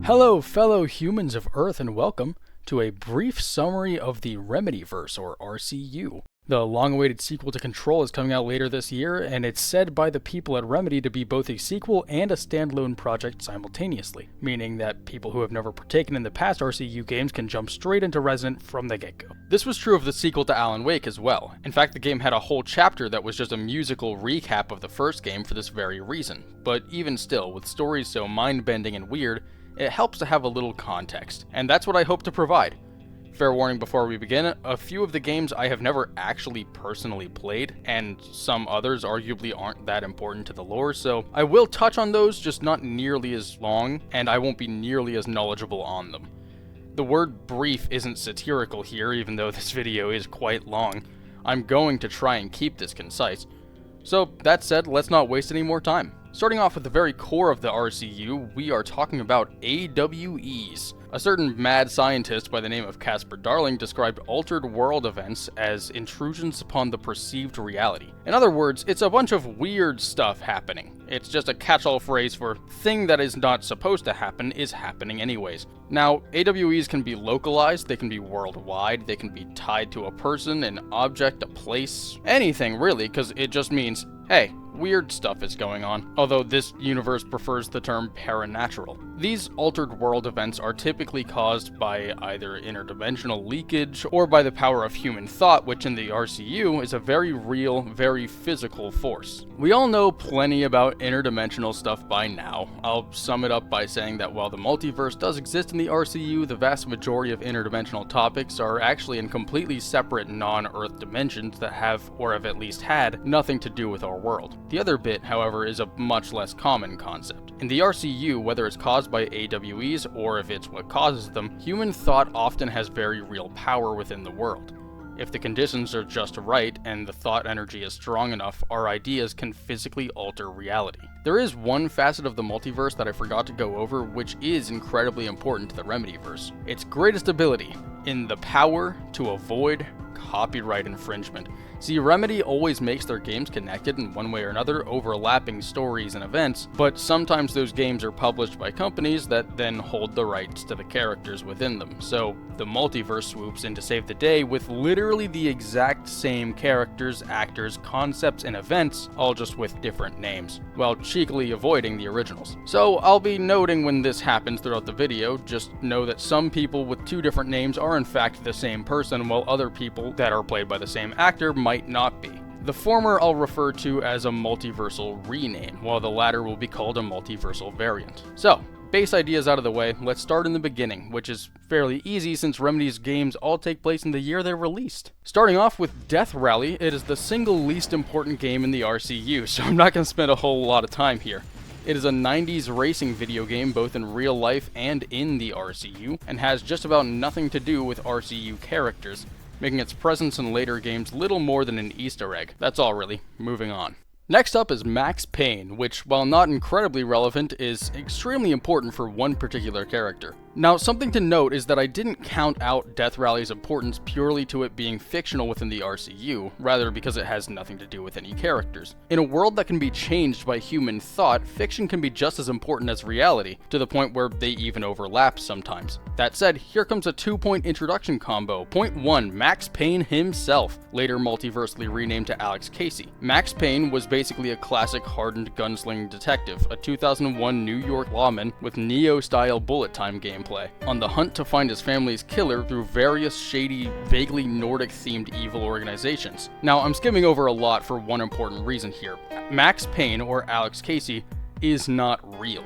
Hello, fellow humans of Earth, and welcome to a brief summary of the Remedyverse, or RCU. The long-awaited sequel to Control is coming out later this year, and it's said by the people at Remedy to be both a sequel and a standalone project simultaneously, meaning that people who have never partaken in the past RCU games can jump straight into Resident from the get-go. This was true of the sequel to Alan Wake as well. In fact, the game had a whole chapter that was just a musical recap of the first game for this very reason. But even still, with stories so mind-bending and weird, it helps to have a little context, and that's what I hope to provide. Fair warning before we begin, a few of the games I have never actually personally played, and some others arguably aren't that important to the lore, so I will touch on those, just not nearly as long, and I won't be nearly as knowledgeable on them. The word brief isn't satirical here, even though this video is quite long. I'm going to try and keep this concise. So, that said, let's not waste any more time. Starting off with the very core of the RCU, we are talking about AWEs. A certain mad scientist by the name of Casper Darling described altered world events as intrusions upon the perceived reality. In other words, it's a bunch of weird stuff happening. It's just a catch-all phrase for thing that is not supposed to happen is happening anyways. Now, AWEs can be localized, they can be worldwide, they can be tied to a person, an object, a place, anything really, because it just means, hey, weird stuff is going on, although this universe prefers the term paranatural. These altered world events are typically caused by either interdimensional leakage or by the power of human thought, which in the RCU is a very real, very physical force. We all know plenty about interdimensional stuff by now. I'll sum it up by saying that while the multiverse does exist in the RCU, the vast majority of interdimensional topics are actually in completely separate non-Earth dimensions that have, or have at least had, nothing to do with our world. The other bit, however, is a much less common concept. In the RCU, whether it's caused by AWEs or if it's what causes them, human thought often has very real power within the world. If the conditions are just right and the thought energy is strong enough, our ideas can physically alter reality. There is one facet of the multiverse that I forgot to go over, which is incredibly important to the Remedyverse. Its greatest ability, in the power to avoid copyright infringement. See, Remedy always makes their games connected in one way or another, overlapping stories and events, but sometimes those games are published by companies that then hold the rights to the characters within them. So the multiverse swoops in to save the day with literally the exact same characters, actors, concepts, and events, all just with different names, while cheekily avoiding the originals. So I'll be noting when this happens throughout the video. Just know that some people with two different names are in fact the same person, while other people that are played by the same actor might not be. The former I'll refer to as a multiversal rename, while the latter will be called a multiversal variant. So, base ideas out of the way, let's start in the beginning, which is fairly easy since Remedy's games all take place in the year they're released. Starting off with Death Rally, it is the single least important game in the RCU, so I'm not going to spend a whole lot of time here. It is a 90s racing video game both in real life and in the RCU, and has just about nothing to do with RCU characters, making its presence in later games little more than an Easter egg. That's all really. Moving on. Next up is Max Payne, which, while not incredibly relevant, is extremely important for one particular character. Now, something to note is that I didn't count out Death Rally's importance purely to it being fictional within the RCU, rather because it has nothing to do with any characters. In a world that can be changed by human thought, fiction can be just as important as reality, to the point where they even overlap sometimes. That said, here comes a 2-point introduction combo. Point 1, Max Payne himself, later multiversally renamed to Alex Casey. Max Payne was basically a classic hardened gunslinging detective, a 2001 New York lawman with Neo-style bullet time gameplay, on the hunt to find his family's killer through various shady, vaguely Nordic-themed evil organizations. Now, I'm skimming over a lot for one important reason here. Max Payne, or Alex Casey, is not real.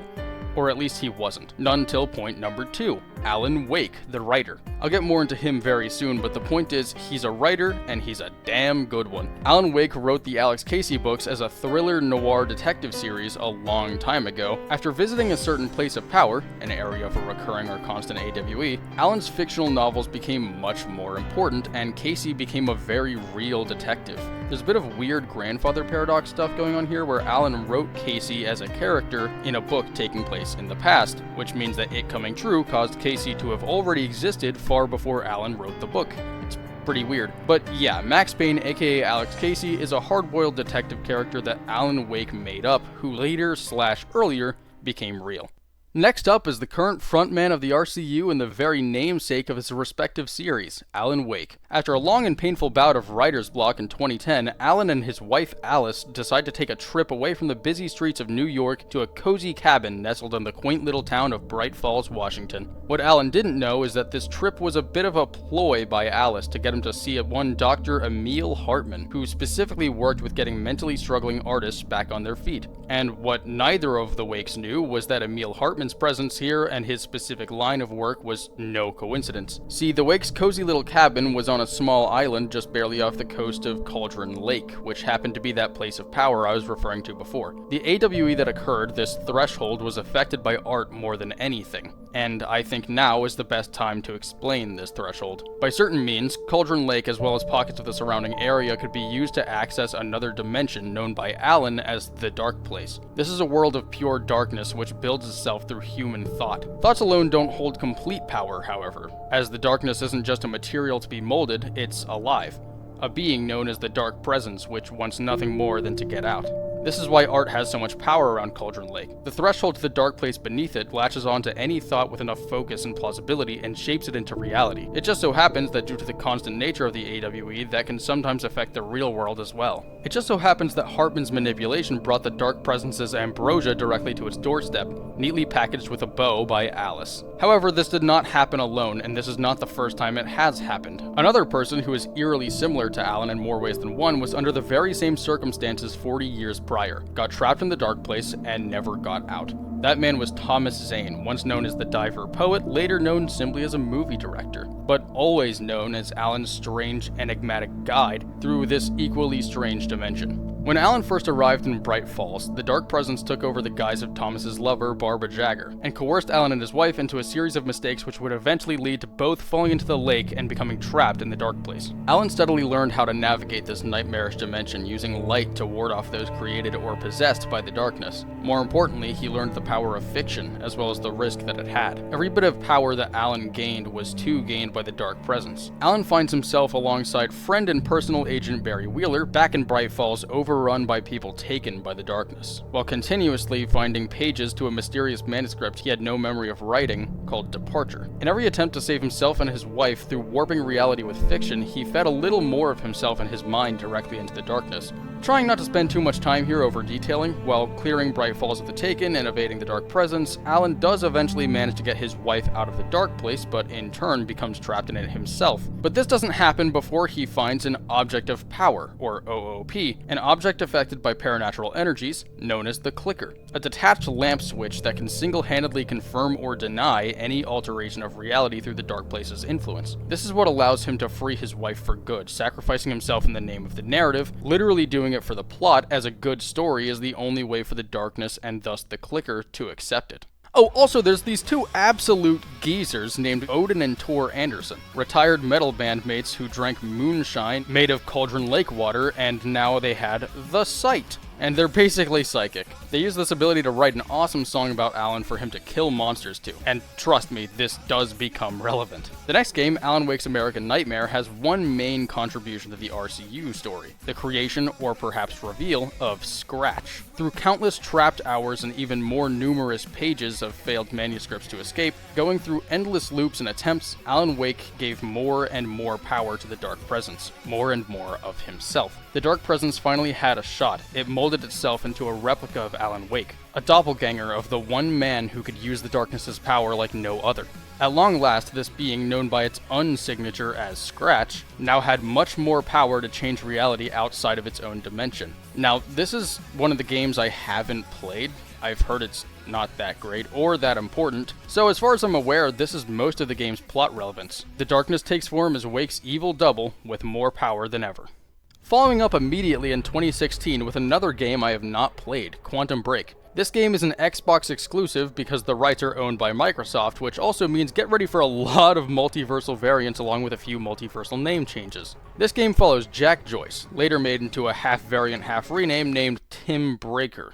Or at least he wasn't. Not until point number 2, Alan Wake, the writer. I'll get more into him very soon, but the point is, he's a writer, and he's a damn good one. Alan Wake wrote the Alex Casey books as a thriller noir detective series a long time ago. After visiting a certain place of power, an area of a recurring or constant AWE, Alan's fictional novels became much more important, and Casey became a very real detective. There's a bit of weird grandfather paradox stuff going on here, where Alan wrote Casey as a character in a book taking place in the past, which means that it coming true caused Casey to have already existed far before Alan wrote the book. It's pretty weird. But yeah, Max Payne, aka Alex Casey, is a hard-boiled detective character that Alan Wake made up, who later/earlier became real. Next up is the current frontman of the RCU and the very namesake of his respective series, Alan Wake. After a long and painful bout of writer's block in 2010, Alan and his wife Alice decide to take a trip away from the busy streets of New York to a cozy cabin nestled in the quaint little town of Bright Falls, Washington. What Alan didn't know is that this trip was a bit of a ploy by Alice to get him to see one Dr. Emil Hartman, who specifically worked with getting mentally struggling artists back on their feet. And what neither of the Wakes knew was that Emil Hartman's presence here and his specific line of work was no coincidence. See, the Wakes' cozy little cabin was on a small island just barely off the coast of Cauldron Lake, which happened to be that place of power I was referring to before. The AWE that occurred, this threshold, was affected by art more than anything, and I think now is the best time to explain this threshold. By certain means, Cauldron Lake as well as pockets of the surrounding area could be used to access another dimension known by Alan as the Dark Place. This is a world of pure darkness which builds itself through human thought. Thoughts alone don't hold complete power, however, as the darkness isn't just a material to be molded, it's alive. A being known as the Dark Presence which wants nothing more than to get out. This is why art has so much power around Cauldron Lake. The threshold to the dark place beneath it latches onto any thought with enough focus and plausibility and shapes it into reality. It just so happens that due to the constant nature of the AWE, that can sometimes affect the real world as well. It just so happens that Hartman's manipulation brought the Dark Presence's ambrosia directly to its doorstep, neatly packaged with a bow by Alice. However, this did not happen alone, and this is not the first time it has happened. Another person who is eerily similar to Alan in more ways than one was under the very same circumstances 40 years prior, got trapped in the dark place, and never got out. That man was Thomas Zane, once known as the Diver Poet, later known simply as a movie director, but always known as Alan's strange, enigmatic guide through this equally strange dimension. When Alan first arrived in Bright Falls, the Dark Presence took over the guise of Thomas's lover, Barbara Jagger, and coerced Alan and his wife into a series of mistakes which would eventually lead to both falling into the lake and becoming trapped in the dark place. Alan steadily learned how to navigate this nightmarish dimension using light to ward off those created or possessed by the darkness. More importantly, he learned the power of fiction, as well as the risk that it had. Every bit of power that Alan gained was too gained by the Dark Presence. Alan finds himself alongside friend and personal agent Barry Wheeler back in Bright Falls, overrun by people taken by the darkness, while continuously finding pages to a mysterious manuscript he had no memory of writing called Departure. In every attempt to save himself and his wife through warping reality with fiction, he fed a little more of himself and his mind directly into the darkness. Trying not to spend too much time here over detailing, while clearing Bright Falls of the Taken and evading the Dark Presence, Alan does eventually manage to get his wife out of the dark place, but in turn becomes trapped in it himself. But this doesn't happen before he finds an Object of Power, or OOP, an object affected by paranatural energies, known as the Clicker, a detached lamp switch that can single-handedly confirm or deny any alteration of reality through the dark place's influence. This is what allows him to free his wife for good, sacrificing himself in the name of the narrative, literally doing it for the plot, as a good story is the only way for the darkness and thus the Clicker to accept it. Oh, also there's these two absolute geezers named Odin and Tor Anderson, retired metal bandmates who drank moonshine made of Cauldron Lake water, and now they had the sight. And they're basically psychic. They use this ability to write an awesome song about Alan for him to kill monsters to. And trust me, this does become relevant. The next game, Alan Wake's American Nightmare, has one main contribution to the RCU story, the creation, or perhaps reveal, of Scratch. Through countless trapped hours and even more numerous pages of failed manuscripts to escape, going through endless loops and attempts, Alan Wake gave more and more power to the Dark Presence, more and more of himself. The Dark Presence finally had a shot. It molded itself into a replica of Alan Wake, a doppelganger of the one man who could use the darkness's power like no other. At long last, this being, known by its unsignature as Scratch, now had much more power to change reality outside of its own dimension. Now, this is one of the games I haven't played. I've heard it's not that great or that important, so as far as I'm aware, this is most of the game's plot relevance. The darkness takes form as Wake's evil double with more power than ever. Following up immediately in 2016 with another game I have not played, Quantum Break. This game is an Xbox exclusive because the rights are owned by Microsoft, which also means get ready for a lot of multiversal variants along with a few multiversal name changes. This game follows Jack Joyce, later made into a half variant, half rename named Tim Breaker.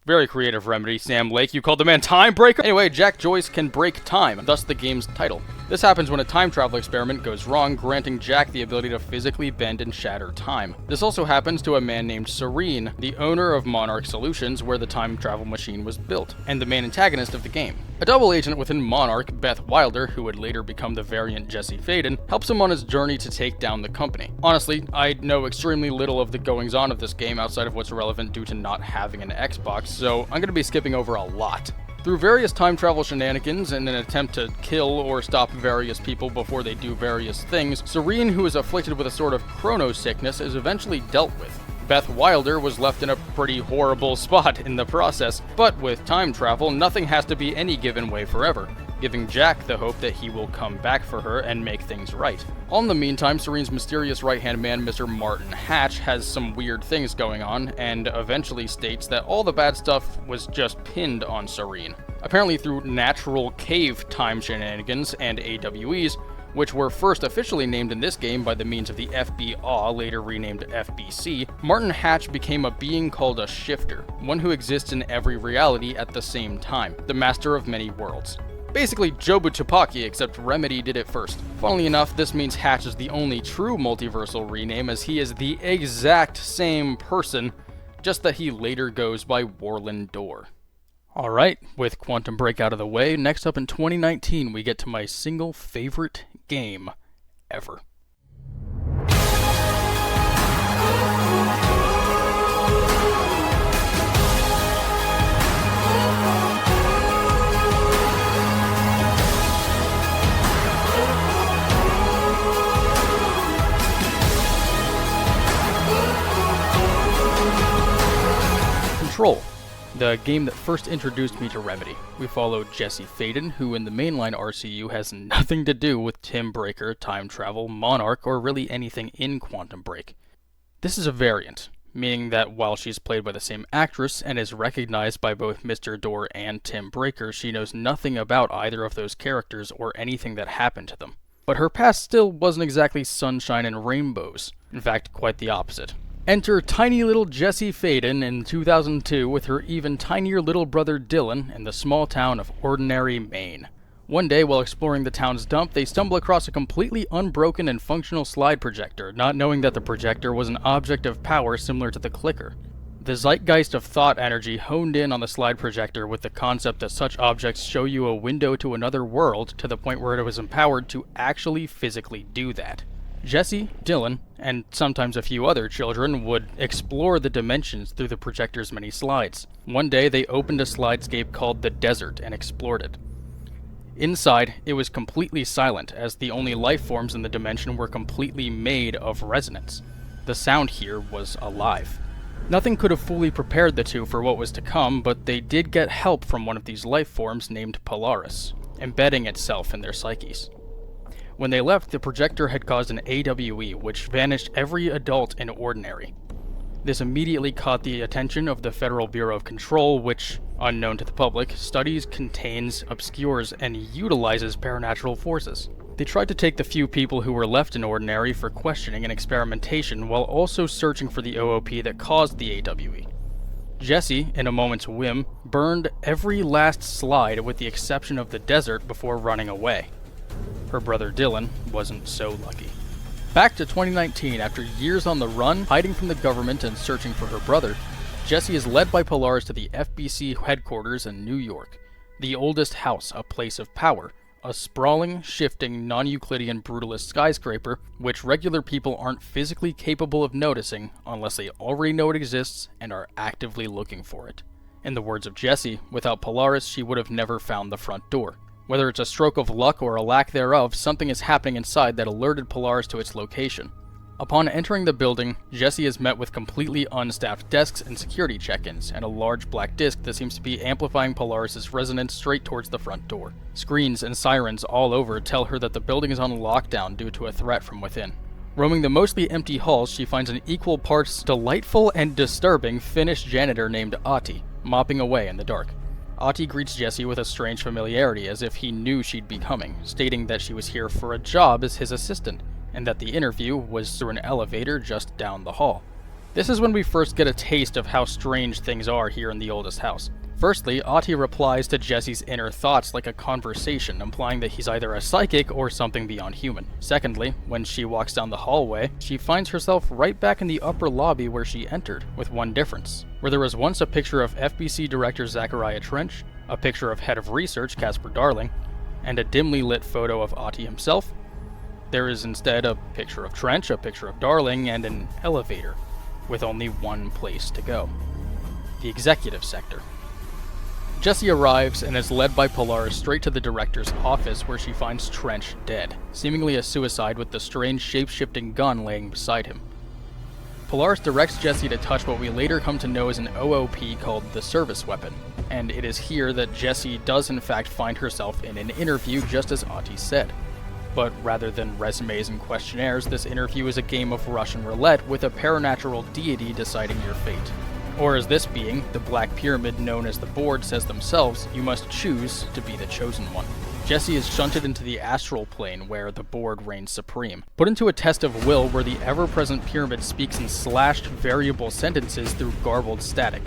Very creative, Remedy. Sam Lake, you called the man Time Breaker? Anyway, Jack Joyce can break time, thus the game's title. This happens when a time travel experiment goes wrong, granting Jack the ability to physically bend and shatter time. This also happens to a man named Serene, the owner of Monarch Solutions, where the time travel machine was built, and the main antagonist of the game. A double agent within Monarch, Beth Wilder, who would later become the variant Jesse Faden, helps him on his journey to take down the company. Honestly, I know extremely little of the goings-on of this game outside of what's relevant due to not having an Xbox, so I'm going to be skipping over a lot. Through various time travel shenanigans and an attempt to kill or stop various people before they do various things, Serene, who is afflicted with a sort of chrono sickness, is eventually dealt with. Beth Wilder was left in a pretty horrible spot in the process, but with time travel, nothing has to be any given way forever, giving Jack the hope that he will come back for her and make things right. In the meantime, Serene's mysterious right-hand man, Mr. Martin Hatch, has some weird things going on, and eventually states that all the bad stuff was just pinned on Serene. Apparently through natural cave time shenanigans and AWEs, which were first officially named in this game by the means of the FBI, later renamed FBC, Martin Hatch became a being called a Shifter, one who exists in every reality at the same time, the master of many worlds. Basically Jobu Tupaki, except Remedy did it first. Funnily enough, this means Hatch is the only true multiversal rename, as he is the exact same person, just that he later goes by Warlin Door. Alright, with Quantum Break out of the way, next up in 2019 we get to my single favorite game ever. Control, the game that first introduced me to Remedy. We follow Jesse Faden, who in the mainline RCU has nothing to do with Tim Breaker, time travel, Monarch, or really anything in Quantum Break. This is a variant, meaning that while she's played by the same actress and is recognized by both Mr. Door and Tim Breaker, she knows nothing about either of those characters or anything that happened to them. But her past still wasn't exactly sunshine and rainbows. In fact, quite the opposite. Enter tiny little Jesse Faden in 2002 with her even tinier little brother Dylan in the small town of Ordinary, Maine. One day, while exploring the town's dump, they stumble across a completely unbroken and functional slide projector, not knowing that the projector was an object of power similar to the clicker. The zeitgeist of thought energy honed in on the slide projector with the concept that such objects show you a window to another world, to the point where it was empowered to actually physically do that. Jesse, Dylan, and sometimes a few other children would explore the dimensions through the projector's many slides. One day they opened a slidescape called the Desert and explored it. Inside, it was completely silent, as the only life forms in the dimension were completely made of resonance. The sound here was alive. Nothing could have fully prepared the two for what was to come, but they did get help from one of these life forms named Polaris, embedding itself in their psyches. When they left, the projector had caused an AWE, which vanished every adult in Ordinary. This immediately caught the attention of the Federal Bureau of Control, which, unknown to the public, studies, contains, obscures, and utilizes paranatural forces. They tried to take the few people who were left in Ordinary for questioning and experimentation, while also searching for the OOP that caused the AWE. Jesse, in a moment's whim, burned every last slide with the exception of the desert before running away. Her brother Dylan wasn't so lucky. Back to 2019, after years on the run, hiding from the government and searching for her brother, Jesse is led by Polaris to the FBC headquarters in New York, the oldest house, a place of power, a sprawling, shifting, non-Euclidean brutalist skyscraper, which regular people aren't physically capable of noticing unless they already know it exists and are actively looking for it. In the words of Jesse, without Polaris, she would have never found the front door. Whether it's a stroke of luck or a lack thereof, something is happening inside that alerted Polaris to its location. Upon entering the building, Jesse is met with completely unstaffed desks and security check-ins, and a large black disc that seems to be amplifying Polaris' resonance straight towards the front door. Screens and sirens all over tell her that the building is on lockdown due to a threat from within. Roaming the mostly empty halls, she finds an equal parts delightful and disturbing Finnish janitor named Ahti, mopping away in the dark. Ahti greets Jesse with a strange familiarity, as if he knew she'd be coming, stating that she was here for a job as his assistant, and that the interview was through an elevator just down the hall. This is when we first get a taste of how strange things are here in the oldest house. Firstly, Ahti replies to Jesse's inner thoughts like a conversation, implying that he's either a psychic or something beyond human. Secondly, when she walks down the hallway, she finds herself right back in the upper lobby where she entered, with one difference. Where there was once a picture of FBC Director Zachariah Trench, a picture of Head of Research Casper Darling, and a dimly lit photo of Ahti himself, there is instead a picture of Trench, a picture of Darling, and an elevator, with only one place to go: the executive sector. Jesse arrives and is led by Polaris straight to the director's office, where she finds Trench dead, seemingly a suicide with the strange shape-shifting gun laying beside him. Polaris directs Jesse to touch what we later come to know as an OOP called the service weapon, and it is here that Jesse does in fact find herself in an interview, just as Ahti said. But rather than resumes and questionnaires, this interview is a game of Russian roulette with a paranatural deity deciding your fate. Or as this being, the Black Pyramid known as the Board, says themselves, you must choose to be the chosen one. Jesse is shunted into the astral plane where the Board reigns supreme, put into a test of will where the ever-present Pyramid speaks in slashed variable sentences through garbled static.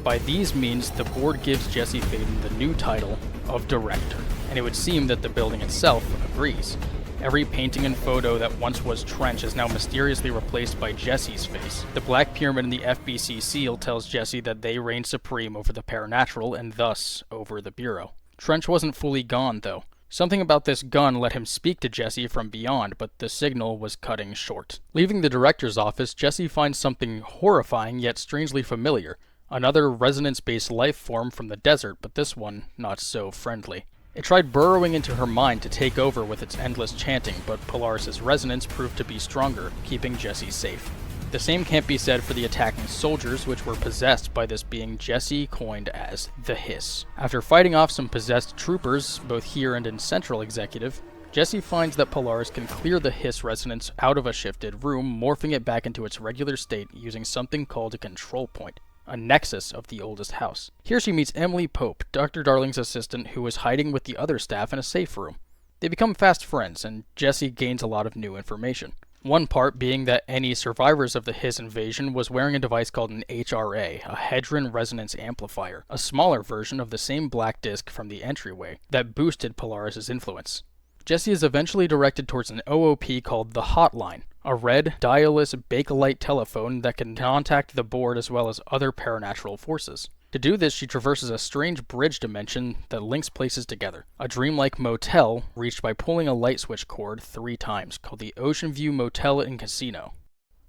By these means, the Board gives Jesse Faden the new title of Director, and it would seem that the building itself agrees. Every painting and photo that once was Trench is now mysteriously replaced by Jesse's face. The Black Pyramid and the FBC seal tells Jesse that they reign supreme over the paranatural and thus over the Bureau. Trench wasn't fully gone, though. Something about this gun let him speak to Jesse from beyond, but the signal was cutting short. Leaving the director's office, Jesse finds something horrifying yet strangely familiar. Another resonance-based life form from the desert, but this one not so friendly. It tried burrowing into her mind to take over with its endless chanting, but Polaris' resonance proved to be stronger, keeping Jesse safe. The same can't be said for the attacking soldiers, which were possessed by this being Jesse coined as the Hiss. After fighting off some possessed troopers, both here and in Central Executive, Jesse finds that Polaris can clear the Hiss resonance out of a shifted room, morphing it back into its regular state using something called a control point, a nexus of the oldest house. Here she meets Emily Pope, Dr. Darling's assistant, who is hiding with the other staff in a safe room. They become fast friends, and Jesse gains a lot of new information. One part being that any survivors of the Hiss invasion was wearing a device called an HRA, a Hedron Resonance Amplifier, a smaller version of the same black disc from the entryway, that boosted Polaris' influence. Jesse is eventually directed towards an OOP called the Hotline, a red, dial-less Bakelite telephone that can contact the Board as well as other paranatural forces. To do this, she traverses a strange bridge dimension that links places together, a dreamlike motel reached by pulling a light switch cord 3 times, called the Ocean View Motel and Casino.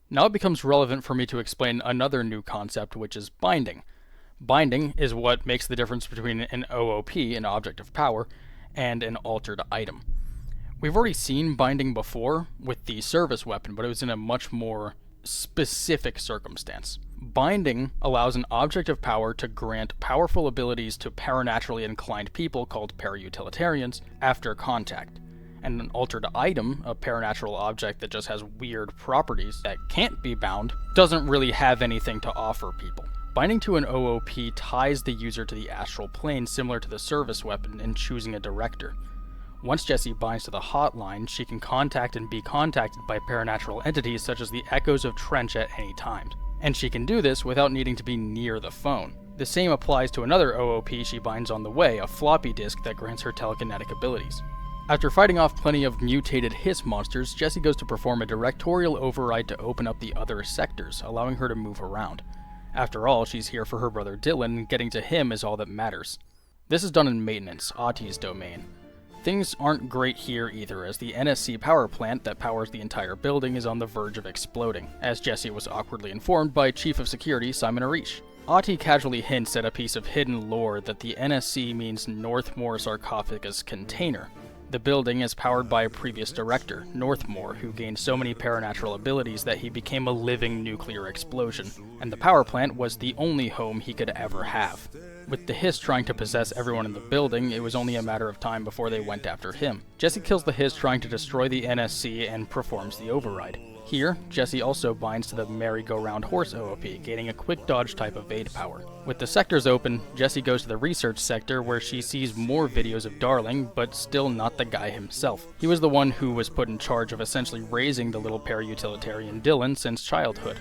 Now it becomes relevant for me to explain another new concept, which is binding. Binding is what makes the difference between an OOP, an object of power, and an altered item. We've already seen binding before with the service weapon, but it was in a much more specific circumstance. Binding allows an object of power to grant powerful abilities to paranaturally inclined people called parautilitarians after contact. And an altered item, a paranatural object that just has weird properties that can't be bound, doesn't really have anything to offer people. Binding to an OOP ties the user to the astral plane, similar to the service weapon in choosing a director. Once Jesse binds to the hotline, she can contact and be contacted by paranatural entities such as the echoes of Trench at any time. And she can do this without needing to be near the phone. The same applies to another OOP she binds on the way, a floppy disk that grants her telekinetic abilities. After fighting off plenty of mutated Hiss monsters, Jesse goes to perform a directorial override to open up the other sectors, allowing her to move around. After all, she's here for her brother Dylan, and getting to him is all that matters. This is done in maintenance, Ahti's domain. Things aren't great here either, as the NSC power plant that powers the entire building is on the verge of exploding, as Jesse was awkwardly informed by Chief of Security Simon Arish. Ahti casually hints at a piece of hidden lore that the NSC means Northmoor Sarcophagus Container. The building is powered by a previous director, Northmoor, who gained so many paranatural abilities that he became a living nuclear explosion, and the power plant was the only home he could ever have. With the Hiss trying to possess everyone in the building, it was only a matter of time before they went after him. Jesse kills the Hiss trying to destroy the NSC and performs the override. Here, Jesse also binds to the merry-go-round horse OOP, gaining a quick dodge type evade power. With the sectors open, Jesse goes to the research sector where she sees more videos of Darling, but still not the guy himself. He was the one who was put in charge of essentially raising the little parautilitarian Dylan since childhood.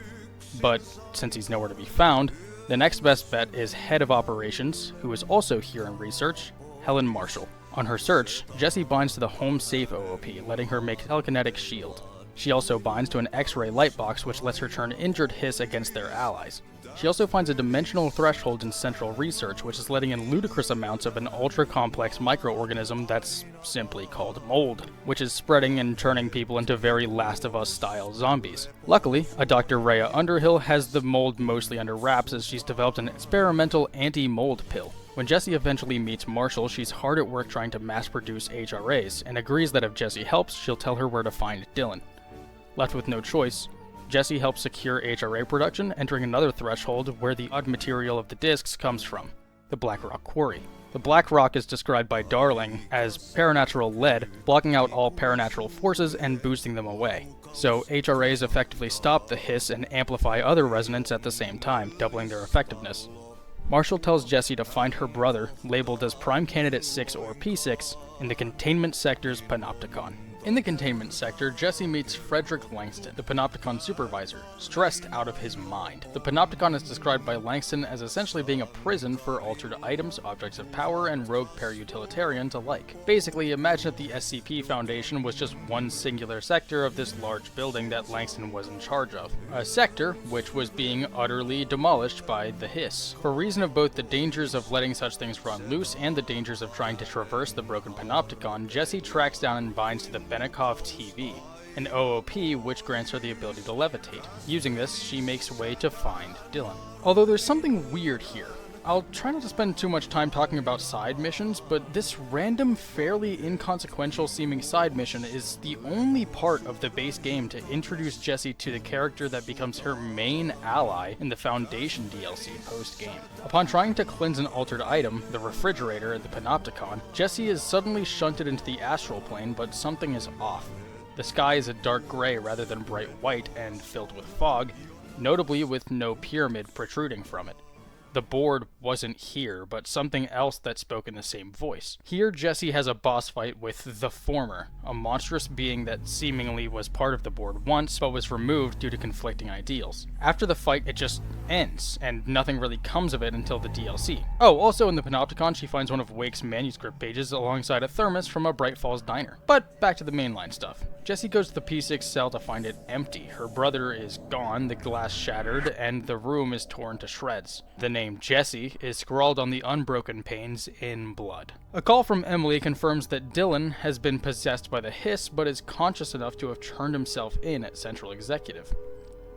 But since he's nowhere to be found, The next best bet is Head of Operations, who is also here in research, Helen Marshall. On her search, Jessie binds to the Home Safe OOP, letting her make telekinetic shield. She also binds to an X-ray light box, which lets her turn injured Hiss against their allies. She also finds a dimensional threshold in Central Research, which is letting in ludicrous amounts of an ultra-complex microorganism that's simply called mold, which is spreading and turning people into very Last of Us-style zombies. Luckily, a Dr. Rhea Underhill has the mold mostly under wraps as she's developed an experimental anti-mold pill. When Jessie eventually meets Marshall, she's hard at work trying to mass-produce HRAs, and agrees that if Jessie helps, she'll tell her where to find Dylan. Left with no choice, Jessie helps secure HRA production, entering another threshold where the odd material of the discs comes from, the Black Rock Quarry. The Black Rock is described by Darling as paranatural lead, blocking out all paranatural forces and boosting them away. So HRAs effectively stop the hiss and amplify other resonance at the same time, doubling their effectiveness. Marshall tells Jessie to find her brother, labeled as Prime Candidate 6 or P6, in the Containment Sector's Panopticon. In the Containment Sector, Jessie meets Frederick Langston, the Panopticon supervisor, stressed out of his mind. The Panopticon is described by Langston as essentially being a prison for altered items, objects of power, and rogue para-utilitarians alike. Basically, imagine if the SCP Foundation was just one singular sector of this large building that Langston was in charge of. A sector which was being utterly demolished by the Hiss. For reason of both the dangers of letting such things run loose and the dangers of trying to traverse the broken Panopticon, Jessie tracks down and binds to the Benikoff TV, an OOP which grants her the ability to levitate. Using this, she makes way to find Dylan. Although there's something weird here. I'll try not to spend too much time talking about side missions, but this random, fairly inconsequential seeming side mission is the only part of the base game to introduce Jessie to the character that becomes her main ally in the Foundation DLC post-game. Upon trying to cleanse an altered item, the refrigerator at the Panopticon, Jessie is suddenly shunted into the astral plane, but something is off. The sky is a dark gray rather than bright white and filled with fog, notably with no pyramid protruding from it. The board wasn't here, but something else that spoke in the same voice. Here, Jessie has a boss fight with the Former, a monstrous being that seemingly was part of the board once, but was removed due to conflicting ideals. After the fight, it just ends, and nothing really comes of it until the DLC. Oh, also in the Panopticon, she finds one of Wake's manuscript pages alongside a thermos from a Bright Falls diner. But back to the mainline stuff. Jessie goes to the P6 cell to find it empty. Her brother is gone, the glass shattered, and the room is torn to shreds. The name Jessie is scrawled on the unbroken panes in blood. A call from Emily confirms that Dylan has been possessed by the Hiss, but is conscious enough to have turned himself in at Central Executive.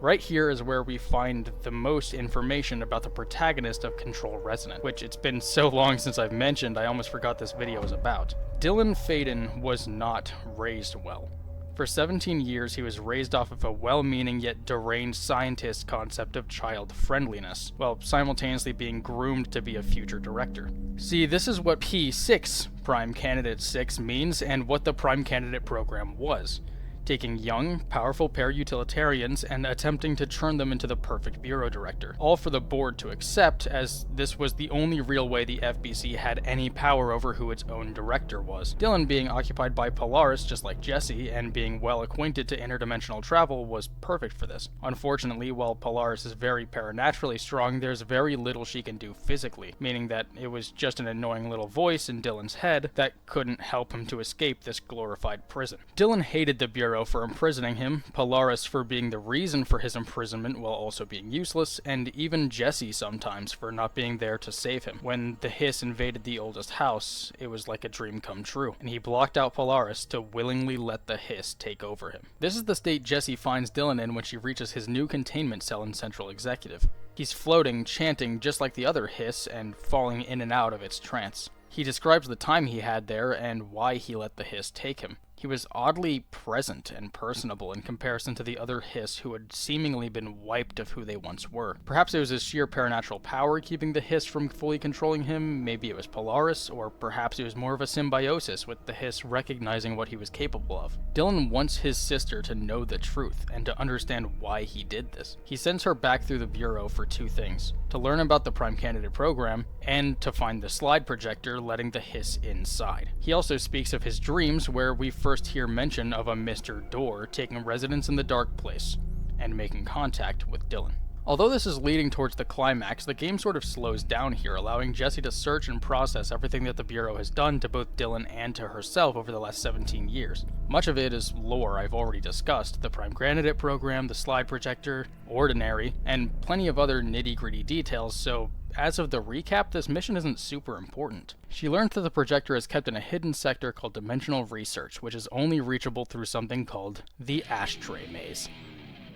Right here is where we find the most information about the protagonist of Control Resonant, which it's been so long since I've mentioned I almost forgot this video was about. Dylan Faden was not raised well. For 17 years, he was raised off of a well-meaning yet deranged scientist concept of child-friendliness, while simultaneously being groomed to be a future director. See, this is what P6, Prime Candidate 6, means and what the Prime Candidate program was. Taking young, powerful para-utilitarians and attempting to turn them into the perfect bureau director. All for the board to accept, as this was the only real way the FBC had any power over who its own director was. Dylan being occupied by Polaris just like Jessie, and being well acquainted to interdimensional travel was perfect for this. Unfortunately, while Polaris is very paranaturally strong, there's very little she can do physically, meaning that it was just an annoying little voice in Dylan's head that couldn't help him to escape this glorified prison. Dylan hated the bureau for imprisoning him, Polaris for being the reason for his imprisonment while also being useless, and even Jessie sometimes for not being there to save him. When the Hiss invaded the oldest house, it was like a dream come true, and he blocked out Polaris to willingly let the Hiss take over him. This is the state Jessie finds Dylan in when she reaches his new containment cell in Central Executive. He's floating, chanting just like the other Hiss, and falling in and out of its trance. He describes the time he had there and why he let the Hiss take him. He was oddly present and personable in comparison to the other Hiss who had seemingly been wiped of who they once were. Perhaps it was his sheer paranatural power keeping the Hiss from fully controlling him, maybe it was Polaris, or perhaps it was more of a symbiosis with the Hiss recognizing what he was capable of. Dylan wants his sister to know the truth and to understand why he did this. He sends her back through the Bureau for two things: to learn about the Prime Candidate program, and to find the slide projector letting the Hiss inside. He also speaks of his dreams, where we first hear mention of a Mr. Door taking residence in the Dark Place and making contact with Dylan. Although this is leading towards the climax, the game sort of slows down here, allowing Jessie to search and process everything that the Bureau has done to both Dylan and to herself over the last 17 years. Much of it is lore I've already discussed: the Prime Candidate program, the slide projector, Ordinary, and plenty of other nitty-gritty details, so as of the recap, this mission isn't super important. She learned that the projector is kept in a hidden sector called Dimensional Research, which is only reachable through something called the Ashtray Maze.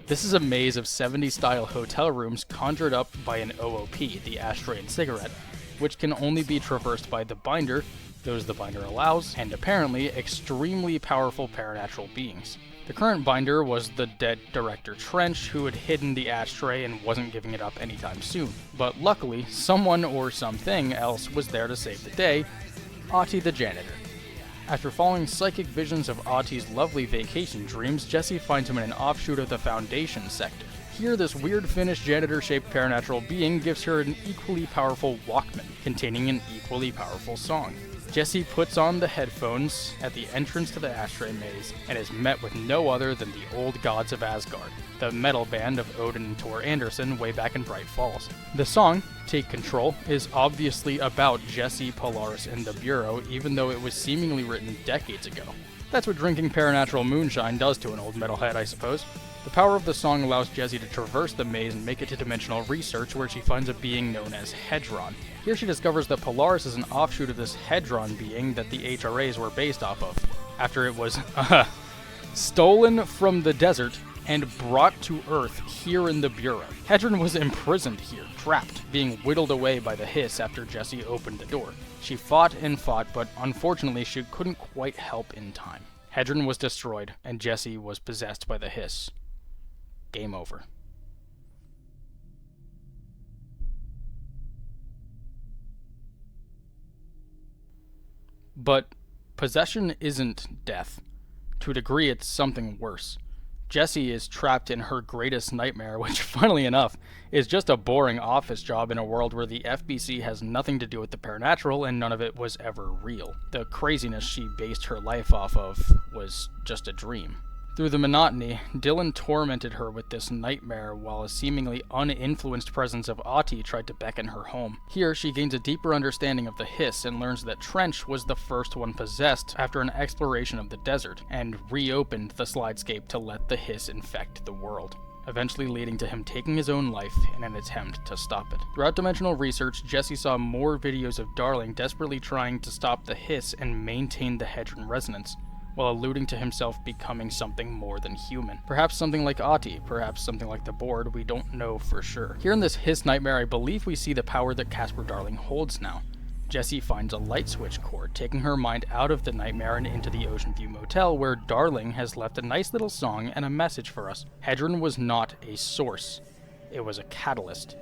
This is a maze of 70s-style hotel rooms conjured up by an OOP, the Ashtray and Cigarette, which can only be traversed by the Binder, those the Binder allows, and apparently extremely powerful paranatural beings. The current Binder was the dead director Trench, who had hidden the Ashtray and wasn't giving it up anytime soon. But luckily, someone or something else was there to save the day: Ahti the janitor. After following psychic visions of Ahti's lovely vacation dreams, Jessie finds him in an offshoot of the Foundation sector. Here, this weird Finnish janitor-shaped paranatural being gives her an equally powerful Walkman, containing an equally powerful song. Jessie puts on the headphones at the entrance to the Ashtray Maze and is met with no other than the Old Gods of Asgard, the metal band of Odin and Tor Anderson way back in Bright Falls. The song, Take Control, is obviously about Jessie, Polaris, and the Bureau, even though it was seemingly written decades ago. That's what drinking paranatural moonshine does to an old metalhead, I suppose. The power of the song allows Jessie to traverse the maze and make it to Dimensional Research, where she finds a being known as Hedron. Here she discovers that Polaris is an offshoot of this Hedron being that the HRAs were based off of, after it was stolen from the desert and brought to Earth here in the Bureau. Hedron was imprisoned here, trapped, being whittled away by the Hiss after Jessie opened the door. She fought and fought, but unfortunately she couldn't quite help in time. Hedron was destroyed, and Jessie was possessed by the Hiss. Game over. But possession isn't death. To a degree, it's something worse. Jessie is trapped in her greatest nightmare, which, funnily enough, is just a boring office job in a world where the FBC has nothing to do with the paranatural and none of it was ever real. The craziness she based her life off of was just a dream. Through the monotony, Dylan tormented her with this nightmare while a seemingly uninfluenced presence of Ahti tried to beckon her home. Here, she gains a deeper understanding of the Hiss and learns that Trench was the first one possessed after an exploration of the desert, and reopened the slidescape to let the Hiss infect the world, eventually leading to him taking his own life in an attempt to stop it. Throughout Dimensional Research, Jessie saw more videos of Darling desperately trying to stop the Hiss and maintain the Hedron resonance, while alluding to himself becoming something more than human. Perhaps something like Ahti, perhaps something like the Board, we don't know for sure. Here in this Hiss nightmare, I believe we see the power that Casper Darling holds now. Jessie finds a light switch cord, taking her mind out of the nightmare and into the Ocean View Motel, where Darling has left a nice little song and a message for us. Hedron was not a source. It was a catalyst.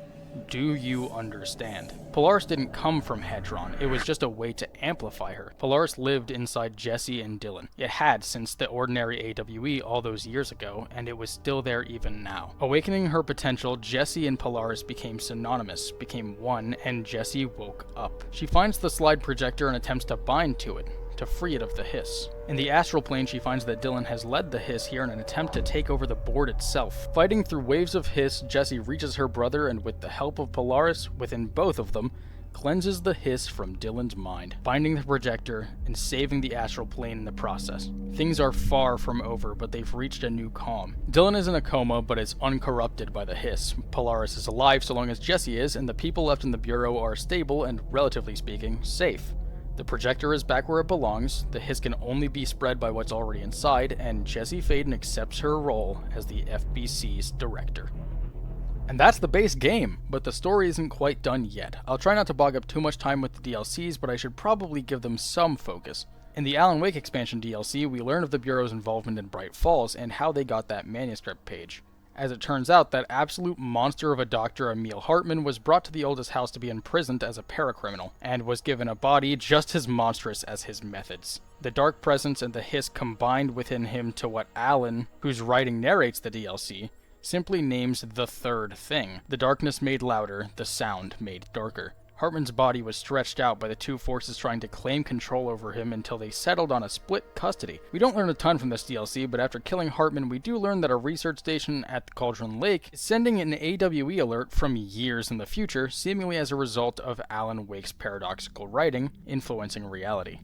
Do you understand? Polaris didn't come from Hedron, it was just a way to amplify her. Polaris lived inside Jessie and Dylan. It had since the Ordinary AWE all those years ago, and it was still there even now. Awakening her potential, Jessie and Polaris became synonymous, became one, and Jessie woke up. She finds the slide projector and attempts to bind to it, to free it of the Hiss. In the astral plane, she finds that Dylan has led the Hiss here in an attempt to take over the Board itself. Fighting through waves of Hiss, Jessie reaches her brother and, with the help of Polaris, within both of them, cleanses the Hiss from Dylan's mind, binding the projector and saving the astral plane in the process. Things are far from over, but they've reached a new calm. Dylan is in a coma, but is uncorrupted by the Hiss. Polaris is alive so long as Jessie is, and the people left in the Bureau are stable and, relatively speaking, safe. The projector is back where it belongs, the Hiss can only be spread by what's already inside, and Jessie Faden accepts her role as the FBC's director. And that's the base game, but the story isn't quite done yet. I'll try not to bog up too much time with the DLCs, but I should probably give them some focus. In the Alan Wake expansion DLC, we learn of the Bureau's involvement in Bright Falls and how they got that manuscript page. As it turns out, that absolute monster of a Dr. Emil Hartman was brought to the oldest house to be imprisoned as a paracriminal, and was given a body just as monstrous as his methods. The dark presence and the Hiss combined within him to what Alan, whose writing narrates the DLC, simply names the third thing. The darkness made louder, the sound made darker. Hartman's body was stretched out by the two forces trying to claim control over him until they settled on a split custody. We don't learn a ton from this DLC, but after killing Hartman, we do learn that a research station at the Cauldron Lake is sending an AWE alert from years in the future, seemingly as a result of Alan Wake's paradoxical writing influencing reality.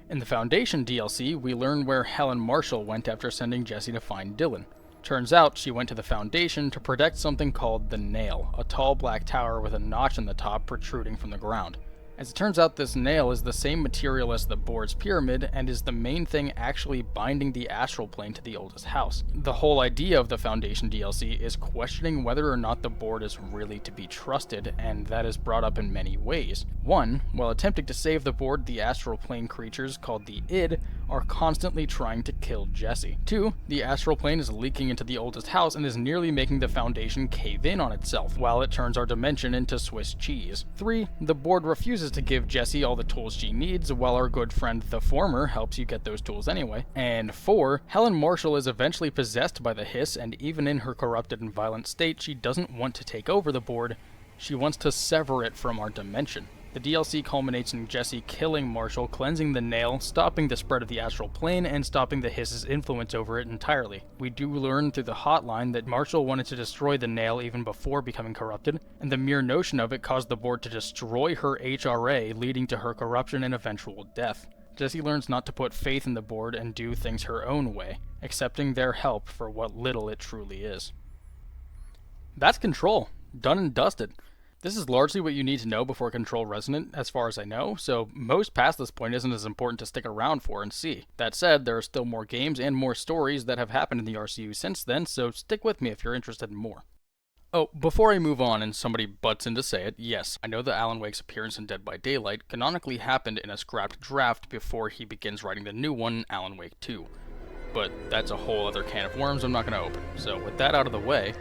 In the Foundation DLC, we learn where Helen Marshall went after sending Jesse to find Dylan. Turns out she went to the Foundation to protect something called the Nail, a tall black tower with a notch in the top protruding from the ground. As it turns out, this nail is the same material as the board's pyramid and is the main thing actually binding the astral plane to the oldest house. The whole idea of the Foundation DLC is questioning whether or not the board is really to be trusted, and that is brought up in many ways. One, while attempting to save the board, the astral plane creatures called the Id are constantly trying to kill Jesse. Two, the astral plane is leaking into the oldest house and is nearly making the Foundation cave in on itself, while it turns our dimension into Swiss cheese. Three, the board refuses to give Jesse all the tools she needs, while our good friend the Former helps you get those tools anyway. And four, Helen Marshall is eventually possessed by the Hiss, and even in her corrupted and violent state, she doesn't want to take over the board, she wants to sever it from our dimension. The DLC culminates in Jesse killing Marshall, cleansing the Nail, stopping the spread of the astral plane, and stopping the Hiss's influence over it entirely. We do learn through the hotline that Marshall wanted to destroy the Nail even before becoming corrupted, and the mere notion of it caused the board to destroy her HRA, leading to her corruption and eventual death. Jesse learns not to put faith in the board and do things her own way, accepting their help for what little it truly is. That's Control. Done and dusted. This is largely what you need to know before Control Resonant, as far as I know, so most past this point isn't as important to stick around for and see. That said, there are still more games and more stories that have happened in the RCU since then, so stick with me if you're interested in more. Oh, before I move on and somebody butts in to say it, yes, I know that Alan Wake's appearance in Dead by Daylight canonically happened in a scrapped draft before he begins writing the new one, Alan Wake 2. But that's a whole other can of worms I'm not going to open, so with that out of the way,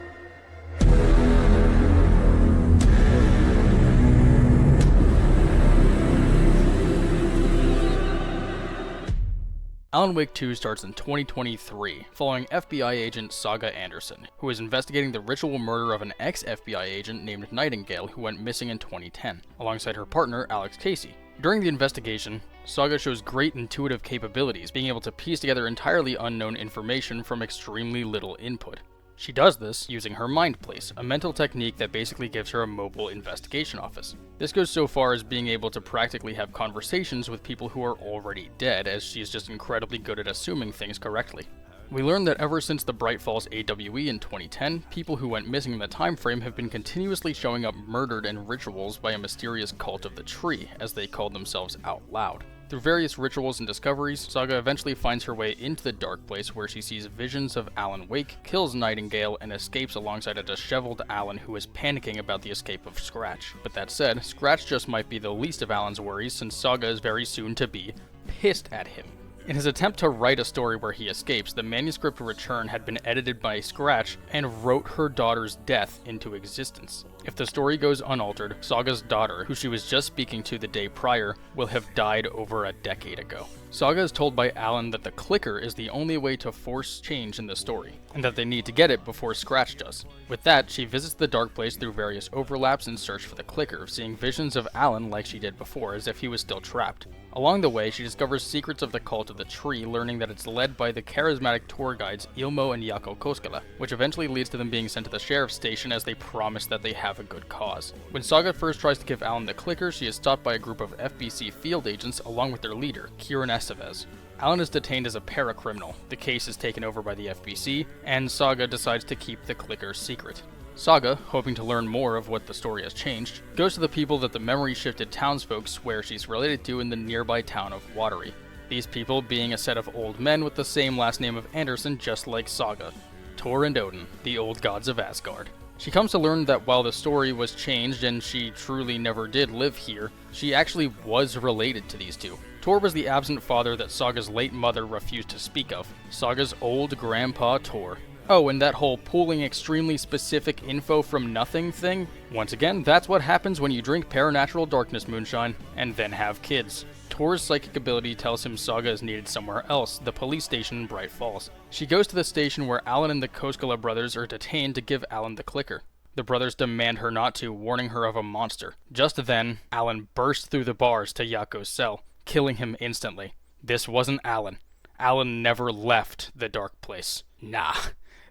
Alan Wake 2 starts in 2023, following FBI agent Saga Anderson, who is investigating the ritual murder of an ex-FBI agent named Nightingale who went missing in 2010, alongside her partner Alex Casey. During the investigation, Saga shows great intuitive capabilities, being able to piece together entirely unknown information from extremely little input. She does this using her Mind Place, a mental technique that basically gives her a mobile investigation office. This goes so far as being able to practically have conversations with people who are already dead, as she's just incredibly good at assuming things correctly. We learn that ever since the Bright Falls AWE in 2010, people who went missing in the time frame have been continuously showing up murdered in rituals by a mysterious cult of the tree, as they called themselves out loud. Through various rituals and discoveries, Saga eventually finds her way into the Dark Place where she sees visions of Alan Wake, kills Nightingale, and escapes alongside a disheveled Alan who is panicking about the escape of Scratch. But that said, Scratch just might be the least of Alan's worries since Saga is very soon to be pissed at him. In his attempt to write a story where he escapes, the manuscript Return had been edited by Scratch and wrote her daughter's death into existence. If the story goes unaltered, Saga's daughter, who she was just speaking to the day prior, will have died over a decade ago. Saga is told by Alan that the clicker is the only way to force change in the story, and that they need to get it before Scratch does. With that, she visits the Dark Place through various overlaps in search for the clicker, seeing visions of Alan like she did before, as if he was still trapped. Along the way, she discovers secrets of the Cult of the Tree, learning that it's led by the charismatic tour guides Ilmo and Jaakko Koskela, which eventually leads to them being sent to the sheriff's station as they promise that they have a good cause. When Saga first tries to give Alan the clicker, she is stopped by a group of FBC field agents along with their leader, Kieran Estevez. Alan is detained as a paracriminal, the case is taken over by the FBC, and Saga decides to keep the clicker secret. Saga, hoping to learn more of what the story has changed, goes to the people that the memory-shifted townsfolk swear she's related to in the nearby town of Watery. These people being a set of old men with the same last name of Anderson, just like Saga, Tor and Odin, the old gods of Asgard. She comes to learn that while the story was changed and she truly never did live here, she actually was related to these two. Tor was the absent father that Saga's late mother refused to speak of, Saga's old grandpa Tor. Oh, and that whole pulling extremely specific info from nothing thing? Once again, that's what happens when you drink Paranatural Darkness moonshine, and then have kids. Tor's psychic ability tells him Saga is needed somewhere else, the police station in Bright Falls. She goes to the station where Alan and the Koskela brothers are detained to give Alan the clicker. The brothers demand her not to, warning her of a monster. Just then, Alan bursts through the bars to Yako's cell, killing him instantly. This wasn't Alan. Alan never left the dark place. Nah,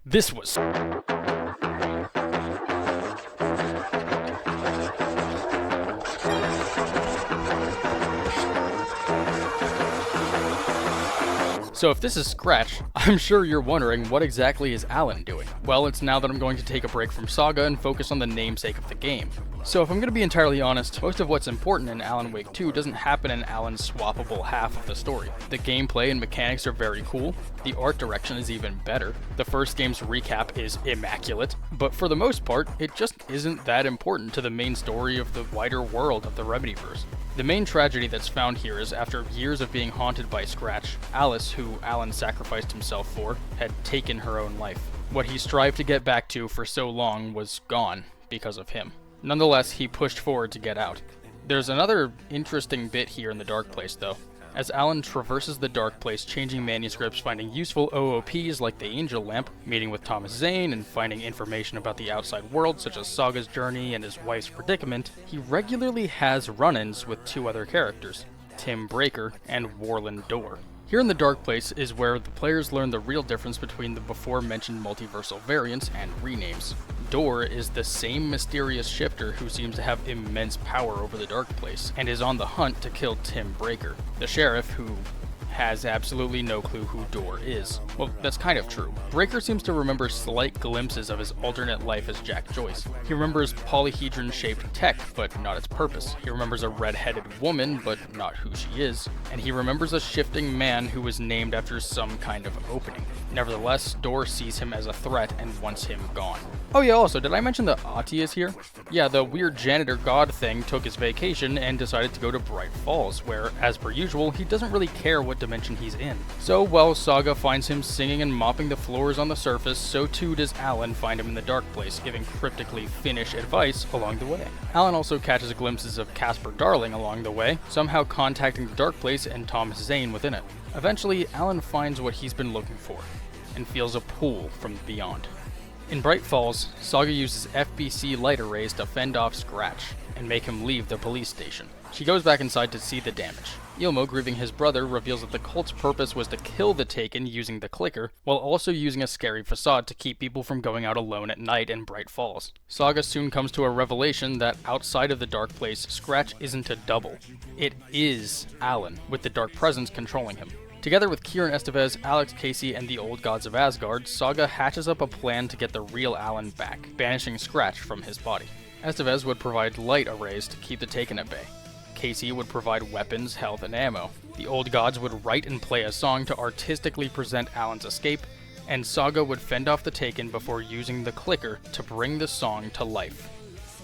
this was... So if this is Scratch, I'm sure you're wondering what exactly is Alan doing? Well, it's now that I'm going to take a break from Saga and focus on the namesake of the game. So if I'm going to be entirely honest, most of what's important in Alan Wake 2 doesn't happen in Alan's swappable half of the story. The gameplay and mechanics are very cool, the art direction is even better, the first game's recap is immaculate, but for the most part, it just isn't that important to the main story of the wider world of the Remedyverse. The main tragedy that's found here is after years of being haunted by Scratch, Alice, who Alan sacrificed himself for, had taken her own life. What he strived to get back to for so long was gone because of him. Nonetheless, he pushed forward to get out. There's another interesting bit here in the Dark Place, though. As Alan traverses the Dark Place, changing manuscripts, finding useful OOPs like the Angel Lamp, meeting with Thomas Zane, and finding information about the outside world such as Saga's journey and his wife's predicament, he regularly has run-ins with two other characters, Tim Breaker and Warlin Door. Here in the Dark Place is where the players learn the real difference between the before-mentioned multiversal variants and renames. Door is the same mysterious shifter who seems to have immense power over the Dark Place, and is on the hunt to kill Tim Breaker, the sheriff who has absolutely no clue who Door is. Well, that's kind of true. Breaker seems to remember slight glimpses of his alternate life as Jack Joyce. He remembers polyhedron-shaped tech, but not its purpose. He remembers a red-headed woman, but not who she is. And he remembers a shifting man who was named after some kind of opening. Nevertheless, Door sees him as a threat and wants him gone. Oh yeah, also, did I mention that Ahti is here? Yeah, the weird janitor god thing took his vacation and decided to go to Bright Falls, where, as per usual, he doesn't really care what dimension he's in. So, while Saga finds him singing and mopping the floors on the surface, so too does Alan find him in the Dark Place, giving cryptically Finnish advice along the way. Alan also catches glimpses of Casper Darling along the way, somehow contacting the Dark Place and Thomas Zane within it. Eventually, Alan finds what he's been looking for, and feels a pull from beyond. In Bright Falls, Saga uses FBC light arrays to fend off Scratch, and make him leave the police station. She goes back inside to see the damage. Ilmo, grieving his brother, reveals that the cult's purpose was to kill the Taken using the clicker, while also using a scary facade to keep people from going out alone at night in Bright Falls. Saga soon comes to a revelation that outside of the Dark Place, Scratch isn't a double. It is Alan, with the Dark Presence controlling him. Together with Kieran Estevez, Alex Casey, and the Old Gods of Asgard, Saga hatches up a plan to get the real Alan back, banishing Scratch from his body. Estevez would provide light arrays to keep the Taken at bay. Casey would provide weapons, health, and ammo. The Old Gods would write and play a song to artistically present Alan's escape, and Saga would fend off the Taken before using the clicker to bring the song to life.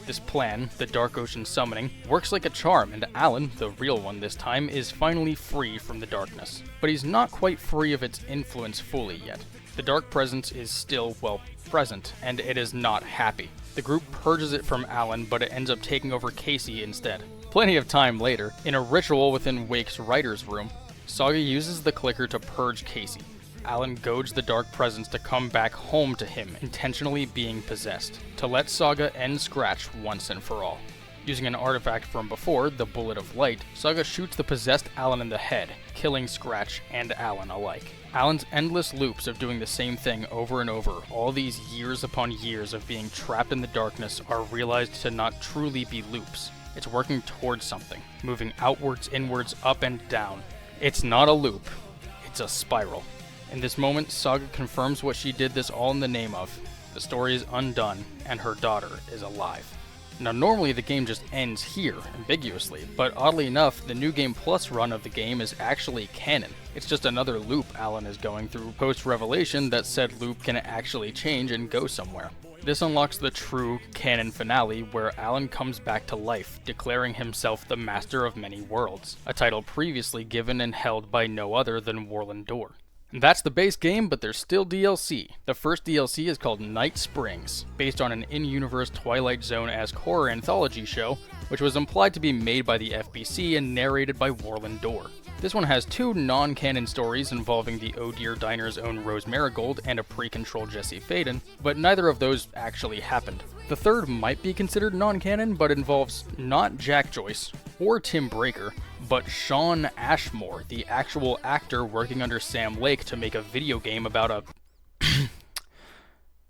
This plan, the Dark Ocean summoning, works like a charm, and Alan, the real one this time, is finally free from the darkness. But he's not quite free of its influence fully yet. The Dark Presence is still, well, present, and it is not happy. The group purges it from Alan, but it ends up taking over Casey instead. Plenty of time later, in a ritual within Wake's writer's room, Saga uses the clicker to purge Casey. Alan goads the Dark Presence to come back home to him, intentionally being possessed, to let Saga end Scratch once and for all. Using an artifact from before, the Bullet of Light, Saga shoots the possessed Alan in the head, killing Scratch and Alan alike. Alan's endless loops of doing the same thing over and over, all these years upon years of being trapped in the darkness, are realized to not truly be loops. It's working towards something, moving outwards, inwards, up and down. It's not a loop, it's a spiral. In this moment, Saga confirms what she did this all in the name of. The story is undone, and her daughter is alive. Now normally the game just ends here, ambiguously, but oddly enough, the New Game Plus run of the game is actually canon. It's just another loop Alan is going through post-revelation that said loop can actually change and go somewhere. This unlocks the true canon finale where Alan comes back to life, declaring himself the Master of Many Worlds, a title previously given and held by no other than Warlin Door. That's the base game, but there's still DLC. The first DLC is called Night Springs, based on an in-universe Twilight Zone-esque horror anthology show, which was implied to be made by the FBC and narrated by Warlin Door. This one has two non-canon stories involving the Oh Dear Diner's own Rose Marigold and a pre-controlled Jesse Faden, but neither of those actually happened. The third might be considered non-canon, but involves not Jack Joyce or Tim Breaker, but Shawn Ashmore, the actual actor working under Sam Lake to make a video game about a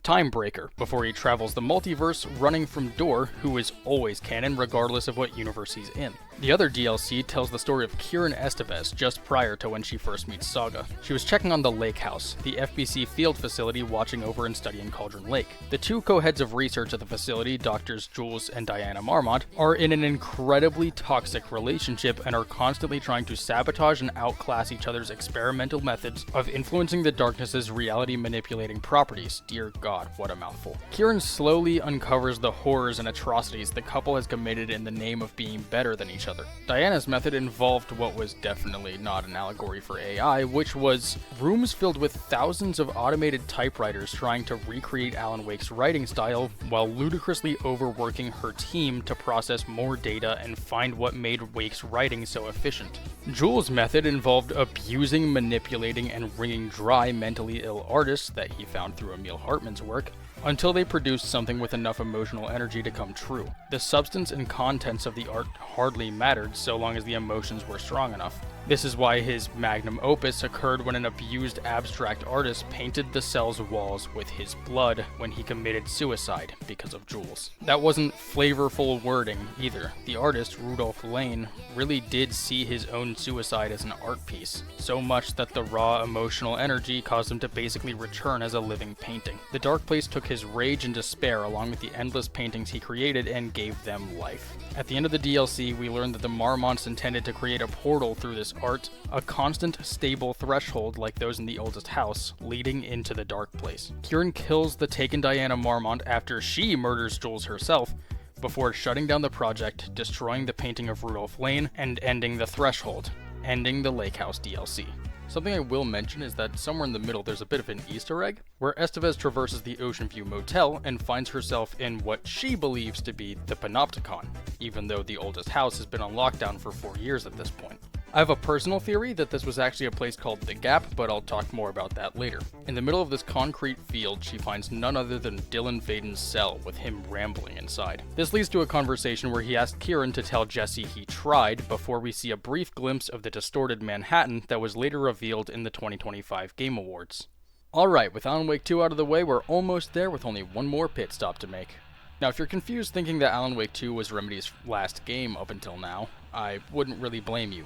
time breaker before he travels the multiverse, running from Door, who is always canon regardless of what universe he's in. The other DLC tells the story of Kieran Estevez just prior to when she first meets Saga. She was checking on the Lake House, the FBC field facility watching over and studying Cauldron Lake. The two co-heads of research at the facility, Doctors Jules and Diana Marmont, are in an incredibly toxic relationship and are constantly trying to sabotage and outclass each other's experimental methods of influencing the darkness's reality manipulating properties. Dear God, what a mouthful. Kieran slowly uncovers the horrors and atrocities the couple has committed in the name of being better than each other. Diana's method involved what was definitely not an allegory for AI, which was rooms filled with thousands of automated typewriters trying to recreate Alan Wake's writing style while ludicrously overworking her team to process more data and find what made Wake's writing so efficient. Jules' method involved abusing, manipulating, and wringing dry mentally ill artists that he found through Emil Hartman's work, until they produced something with enough emotional energy to come true. The substance and contents of the art hardly mattered so long as the emotions were strong enough. This is why his magnum opus occurred when an abused abstract artist painted the cell's walls with his blood when he committed suicide because of Jules. That wasn't flavorful wording either. The artist, Rudolph Lane, really did see his own suicide as an art piece, so much that the raw emotional energy caused him to basically return as a living painting. The Dark Place took his rage and despair along with the endless paintings he created and gave them life. At the end of the DLC, we learned that the Marmonts intended to create a portal through this art, a constant, stable threshold like those in the oldest house, leading into the Dark Place. Kieran kills the taken Diana Marmont after she murders Jules herself, before shutting down the project, destroying the painting of Rudolph Lane, and ending the threshold, ending the Lake House DLC. Something I will mention is that somewhere in the middle there's a bit of an Easter egg, where Estevez traverses the Ocean View Motel and finds herself in what she believes to be the Panopticon, even though the oldest house has been on lockdown for 4 years at this point. I have a personal theory that this was actually a place called The Gap, but I'll talk more about that later. In the middle of this concrete field, she finds none other than Dylan Faden's cell, with him rambling inside. This leads to a conversation where he asks Kieran to tell Jesse he tried, before we see a brief glimpse of the distorted Manhattan that was later revealed in the 2025 Game Awards. Alright, with Alan Wake 2 out of the way, we're almost there with only one more pit stop to make. Now, if you're confused thinking that Alan Wake 2 was Remedy's last game up until now, I wouldn't really blame you.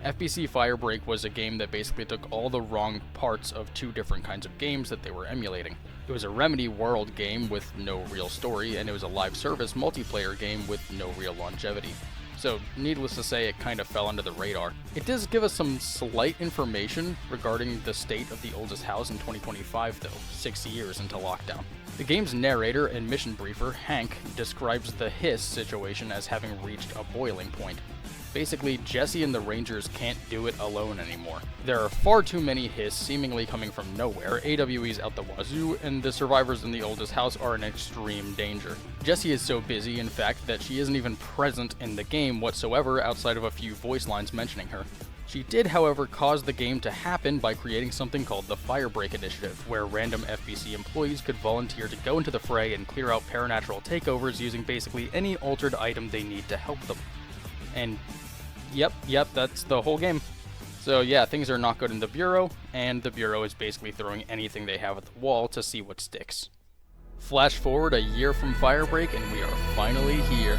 FBC Firebreak was a game that basically took all the wrong parts of two different kinds of games that they were emulating. It was a Remedy world game with no real story, and it was a live service multiplayer game with no real longevity. So, needless to say, it kind of fell under the radar. It does give us some slight information regarding the state of the oldest house in 2025 though, 6 years into lockdown. The game's narrator and mission briefer, Hank, describes the Hiss situation as having reached a boiling point. Basically, Jesse and the Rangers can't do it alone anymore. There are far too many Hiss seemingly coming from nowhere, AWE's out the wazoo, and the survivors in the oldest house are in extreme danger. Jesse is so busy, in fact, that she isn't even present in the game whatsoever outside of a few voice lines mentioning her. She did, however, cause the game to happen by creating something called the Firebreak Initiative, where random FBC employees could volunteer to go into the fray and clear out paranatural takeovers using basically any altered item they need to help them. And yep, that's the whole game. So yeah, things are not good in the Bureau, and the Bureau is basically throwing anything they have at the wall to see what sticks. Flash forward a year from Firebreak, and we are finally here.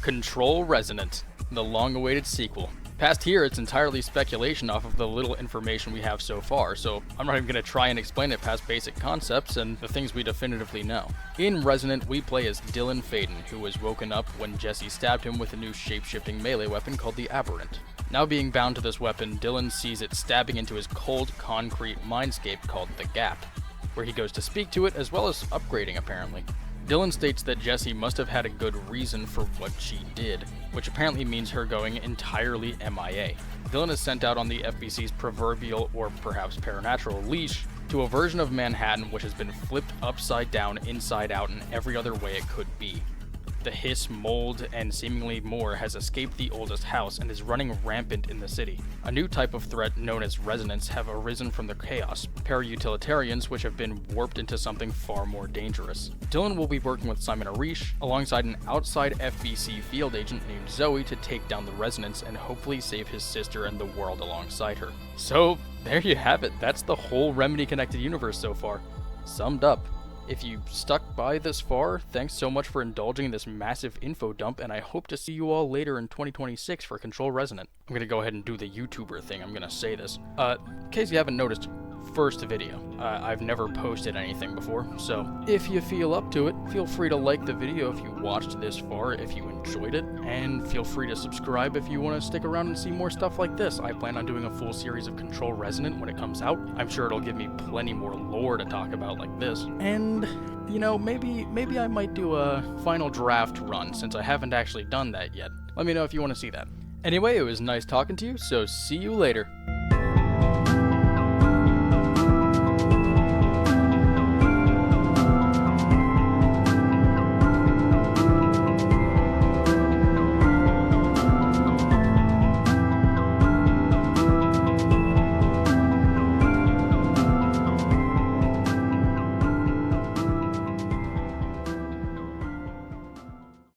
Control Resonant, the long-awaited sequel. Past here, it's entirely speculation off of the little information we have so far, so I'm not even going to try and explain it past basic concepts and the things we definitively know. In Resonant, we play as Dylan Faden, who was woken up when Jesse stabbed him with a new shape-shifting melee weapon called the Aberrant. Now being bound to this weapon, Dylan sees it stabbing into his cold, concrete mindscape called the Gap. where he goes to speak to it as well as upgrading apparently. Dylan states that Jessie must have had a good reason for what she did, which apparently means her going entirely MIA. Dylan is sent out on the FBC's proverbial, or perhaps paranatural, leash to a version of Manhattan which has been flipped upside down, inside out, and every other way it could be. The hiss, mold, and seemingly more has escaped the oldest house and is running rampant in the city. A new type of threat known as resonance have arisen from the chaos, para-utilitarians which have been warped into something far more dangerous. Dylan will be working with Simon Arish alongside an outside FBC field agent named Zoe to take down the resonance and hopefully save his sister and the world alongside her. So, there you have it. That's the whole Remedy Connected universe so far. Summed up. If you stuck by this far, thanks so much for indulging in this massive info dump, and I hope to see you all later in 2026 for Control Resonant. I'm gonna go ahead and do the YouTuber thing, I'm gonna say this. In case you haven't noticed, first video. I've never posted anything before, so if you feel up to it, feel free to like the video if you watched this far, if you enjoyed it, and feel free to subscribe if you want to stick around and see more stuff like this. I plan on doing a full series of Control Resonant when it comes out. I'm sure it'll give me plenty more lore to talk about like this. And, you know, maybe I might do a final draft run, since I haven't actually done that yet. Let me know if you want to see that. Anyway, it was nice talking to you, so see you later.